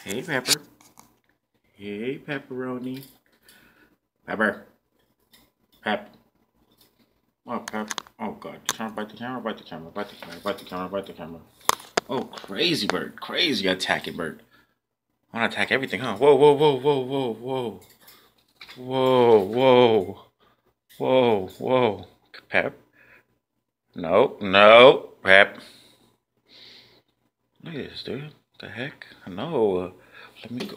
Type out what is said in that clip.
Hey, Pepper. Hey, Pepperoni. Pepper. Pep. Oh, Pep. Oh, God. Trying to bite the camera, bite the camera, bite the camera, bite the camera, bite the camera. Oh, crazy bird. Crazy attacking bird. I want to attack everything, huh? Whoa, whoa, whoa, whoa, whoa, whoa. Whoa, whoa. Whoa, whoa. Pep. No, no. Pep. Look at this, dude. What the heck? No. Let me go.